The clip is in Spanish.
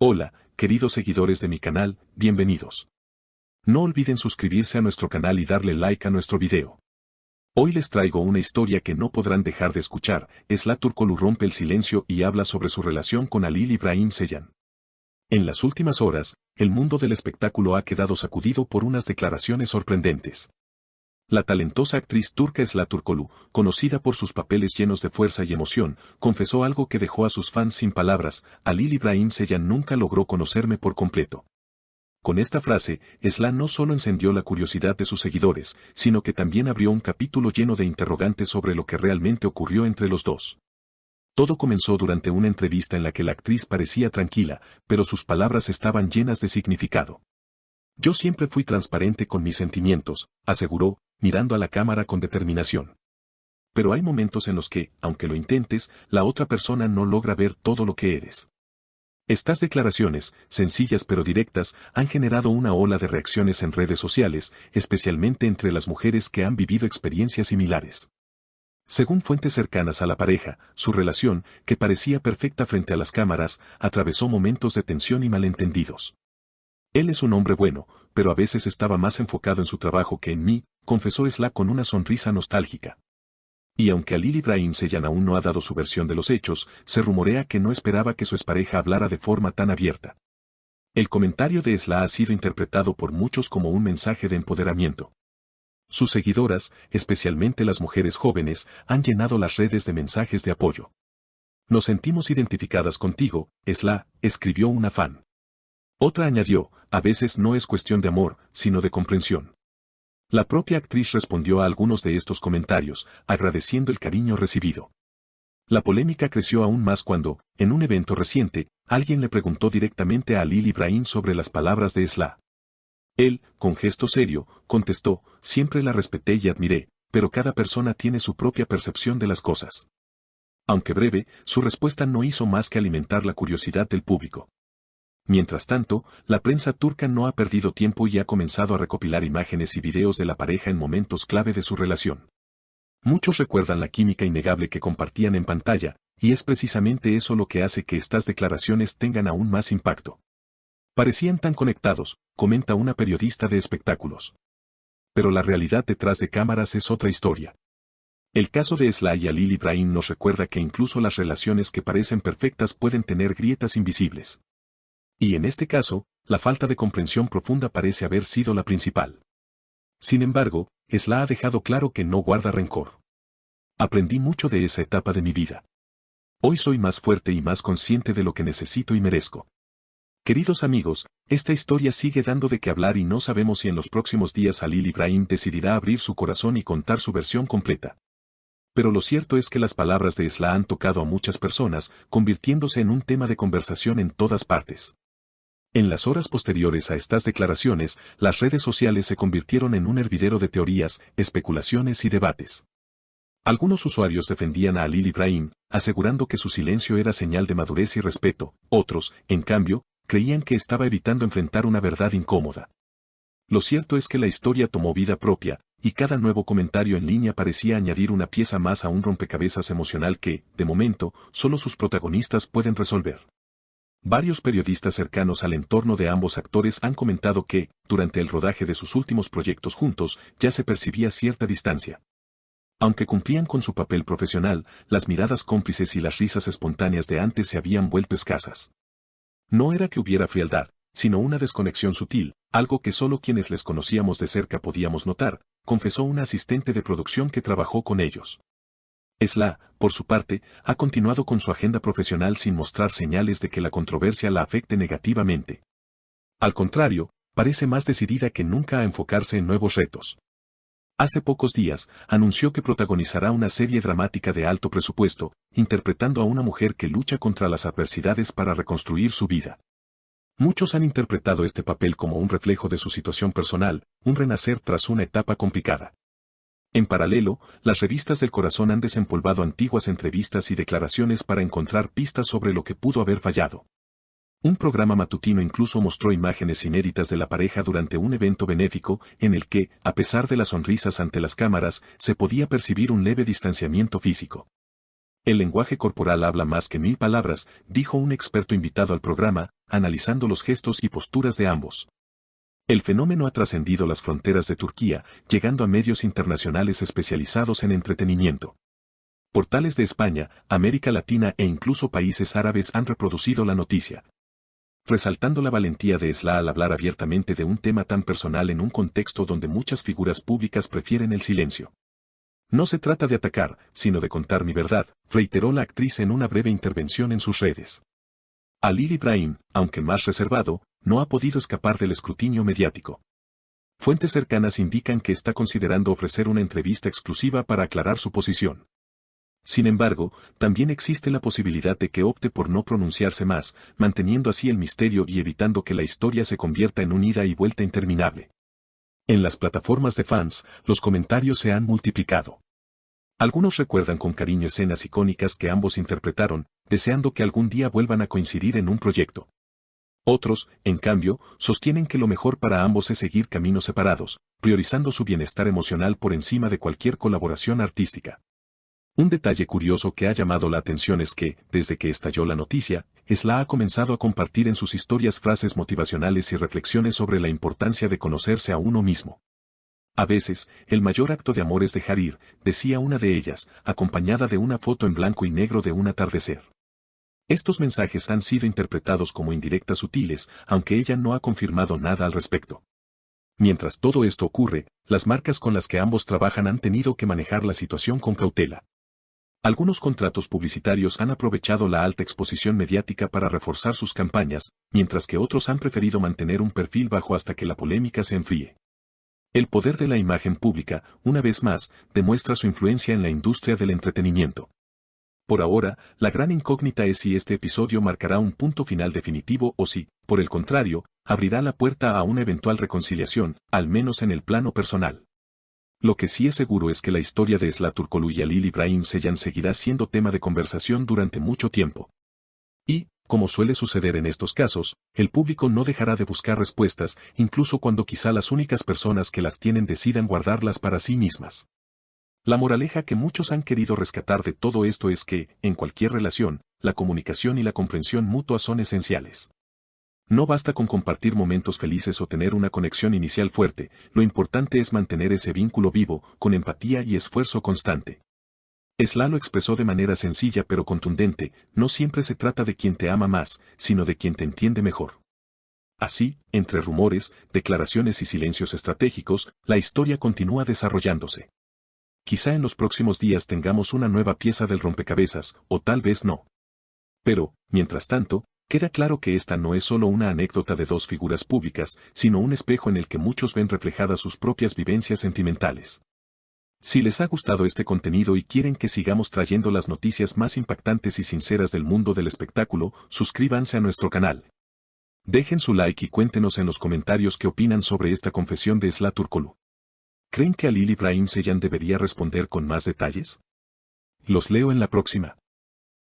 Hola, queridos seguidores de mi canal, bienvenidos. No olviden suscribirse a nuestro canal y darle like a nuestro video. Hoy les traigo una historia que no podrán dejar de escuchar. Esla Turkoglu rompe el silencio y habla sobre su relación con Halil İbrahim Ceylan. En las últimas horas, el mundo del espectáculo ha quedado sacudido por unas declaraciones sorprendentes. La talentosa actriz turca Esla Turkoglu, conocida por sus papeles llenos de fuerza y emoción, confesó algo que dejó a sus fans sin palabras: Halil İbrahim Ceylan nunca logró conocerme por completo. Con esta frase, Esla no solo encendió la curiosidad de sus seguidores, sino que también abrió un capítulo lleno de interrogantes sobre lo que realmente ocurrió entre los dos. Todo comenzó durante una entrevista en la que la actriz parecía tranquila, pero sus palabras estaban llenas de significado. Yo siempre fui transparente con mis sentimientos, aseguró, mirando a la cámara con determinación. Pero hay momentos en los que, aunque lo intentes, la otra persona no logra ver todo lo que eres. Estas declaraciones, sencillas pero directas, han generado una ola de reacciones en redes sociales, especialmente entre las mujeres que han vivido experiencias similares. Según fuentes cercanas a la pareja, su relación, que parecía perfecta frente a las cámaras, atravesó momentos de tensión y malentendidos. Él es un hombre bueno, pero a veces estaba más enfocado en su trabajo que en mí, confesó Esla con una sonrisa nostálgica. Y aunque Halil İbrahim Ceylan aún no ha dado su versión de los hechos, se rumorea que no esperaba que su expareja hablara de forma tan abierta. El comentario de Esla ha sido interpretado por muchos como un mensaje de empoderamiento. Sus seguidoras, especialmente las mujeres jóvenes, han llenado las redes de mensajes de apoyo. Nos sentimos identificadas contigo, Esla, escribió una fan. Otra añadió: a veces no es cuestión de amor, sino de comprensión. La propia actriz respondió a algunos de estos comentarios, agradeciendo el cariño recibido. La polémica creció aún más cuando, en un evento reciente, alguien le preguntó directamente a Halil İbrahim sobre las palabras de Esla. Él, con gesto serio, contestó: siempre la respeté y admiré, pero cada persona tiene su propia percepción de las cosas. Aunque breve, su respuesta no hizo más que alimentar la curiosidad del público. Mientras tanto, la prensa turca no ha perdido tiempo y ha comenzado a recopilar imágenes y videos de la pareja en momentos clave de su relación. Muchos recuerdan la química innegable que compartían en pantalla, y es precisamente eso lo que hace que estas declaraciones tengan aún más impacto. Parecían tan conectados, comenta una periodista de espectáculos. Pero la realidad detrás de cámaras es otra historia. El caso de Esla y Halil İbrahim nos recuerda que incluso las relaciones que parecen perfectas pueden tener grietas invisibles. Y en este caso, la falta de comprensión profunda parece haber sido la principal. Sin embargo, Esla ha dejado claro que no guarda rencor. Aprendí mucho de esa etapa de mi vida. Hoy soy más fuerte y más consciente de lo que necesito y merezco. Queridos amigos, esta historia sigue dando de qué hablar y no sabemos si en los próximos días Halil İbrahim decidirá abrir su corazón y contar su versión completa. Pero lo cierto es que las palabras de Esla han tocado a muchas personas, convirtiéndose en un tema de conversación en todas partes. En las horas posteriores a estas declaraciones, las redes sociales se convirtieron en un hervidero de teorías, especulaciones y debates. Algunos usuarios defendían a Halil İbrahim, asegurando que su silencio era señal de madurez y respeto. Otros, en cambio, creían que estaba evitando enfrentar una verdad incómoda. Lo cierto es que la historia tomó vida propia, y cada nuevo comentario en línea parecía añadir una pieza más a un rompecabezas emocional que, de momento, solo sus protagonistas pueden resolver. Varios periodistas cercanos al entorno de ambos actores han comentado que, durante el rodaje de sus últimos proyectos juntos, ya se percibía cierta distancia. Aunque cumplían con su papel profesional, las miradas cómplices y las risas espontáneas de antes se habían vuelto escasas. No era que hubiera frialdad, sino una desconexión sutil, algo que solo quienes les conocíamos de cerca podíamos notar, confesó una asistente de producción que trabajó con ellos. Esla, por su parte, ha continuado con su agenda profesional sin mostrar señales de que la controversia la afecte negativamente. Al contrario, parece más decidida que nunca a enfocarse en nuevos retos. Hace pocos días, anunció que protagonizará una serie dramática de alto presupuesto, interpretando a una mujer que lucha contra las adversidades para reconstruir su vida. Muchos han interpretado este papel como un reflejo de su situación personal, un renacer tras una etapa complicada. En paralelo, las revistas del corazón han desempolvado antiguas entrevistas y declaraciones para encontrar pistas sobre lo que pudo haber fallado. Un programa matutino incluso mostró imágenes inéditas de la pareja durante un evento benéfico, en el que, a pesar de las sonrisas ante las cámaras, se podía percibir un leve distanciamiento físico. El lenguaje corporal habla más que 1000 palabras, dijo un experto invitado al programa, analizando los gestos y posturas de ambos. El fenómeno ha trascendido las fronteras de Turquía, llegando a medios internacionales especializados en entretenimiento. Portales de España, América Latina e incluso países árabes han reproducido la noticia, resaltando la valentía de Esla al hablar abiertamente de un tema tan personal en un contexto donde muchas figuras públicas prefieren el silencio. No se trata de atacar, sino de contar mi verdad, reiteró la actriz en una breve intervención en sus redes. Halil İbrahim, aunque más reservado, no ha podido escapar del escrutinio mediático. Fuentes cercanas indican que está considerando ofrecer una entrevista exclusiva para aclarar su posición. Sin embargo, también existe la posibilidad de que opte por no pronunciarse más, manteniendo así el misterio y evitando que la historia se convierta en un ida y vuelta interminable. En las plataformas de fans, los comentarios se han multiplicado. Algunos recuerdan con cariño escenas icónicas que ambos interpretaron, deseando que algún día vuelvan a coincidir en un proyecto. Otros, en cambio, sostienen que lo mejor para ambos es seguir caminos separados, priorizando su bienestar emocional por encima de cualquier colaboración artística. Un detalle curioso que ha llamado la atención es que, desde que estalló la noticia, Esla ha comenzado a compartir en sus historias frases motivacionales y reflexiones sobre la importancia de conocerse a uno mismo. A veces, el mayor acto de amor es dejar ir, decía una de ellas, acompañada de una foto en blanco y negro de un atardecer. Estos mensajes han sido interpretados como indirectas sutiles, aunque ella no ha confirmado nada al respecto. Mientras todo esto ocurre, las marcas con las que ambos trabajan han tenido que manejar la situación con cautela. Algunos contratos publicitarios han aprovechado la alta exposición mediática para reforzar sus campañas, mientras que otros han preferido mantener un perfil bajo hasta que la polémica se enfríe. El poder de la imagen pública, una vez más, demuestra su influencia en la industria del entretenimiento. Por ahora, la gran incógnita es si este episodio marcará un punto final definitivo o si, por el contrario, abrirá la puerta a una eventual reconciliación, al menos en el plano personal. Lo que sí es seguro es que la historia de Esla Turkoglu y Halil İbrahim Ceylan seguirá siendo tema de conversación durante mucho tiempo. Y, como suele suceder en estos casos, el público no dejará de buscar respuestas, incluso cuando quizá las únicas personas que las tienen decidan guardarlas para sí mismas. La moraleja que muchos han querido rescatar de todo esto es que, en cualquier relación, la comunicación y la comprensión mutua son esenciales. No basta con compartir momentos felices o tener una conexión inicial fuerte, lo importante es mantener ese vínculo vivo, con empatía y esfuerzo constante. Esla lo expresó de manera sencilla pero contundente, no siempre se trata de quien te ama más, sino de quien te entiende mejor. Así, entre rumores, declaraciones y silencios estratégicos, la historia continúa desarrollándose. Quizá en los próximos días tengamos una nueva pieza del rompecabezas, o tal vez no. Pero, mientras tanto, queda claro que esta no es solo una anécdota de dos figuras públicas, sino un espejo en el que muchos ven reflejadas sus propias vivencias sentimentales. Si les ha gustado este contenido y quieren que sigamos trayendo las noticias más impactantes y sinceras del mundo del espectáculo, suscríbanse a nuestro canal. Dejen su like y cuéntenos en los comentarios qué opinan sobre esta confesión de Esla Turkoglu. ¿Creen que Halil İbrahim Ceylan debería responder con más detalles? Los leo en la próxima.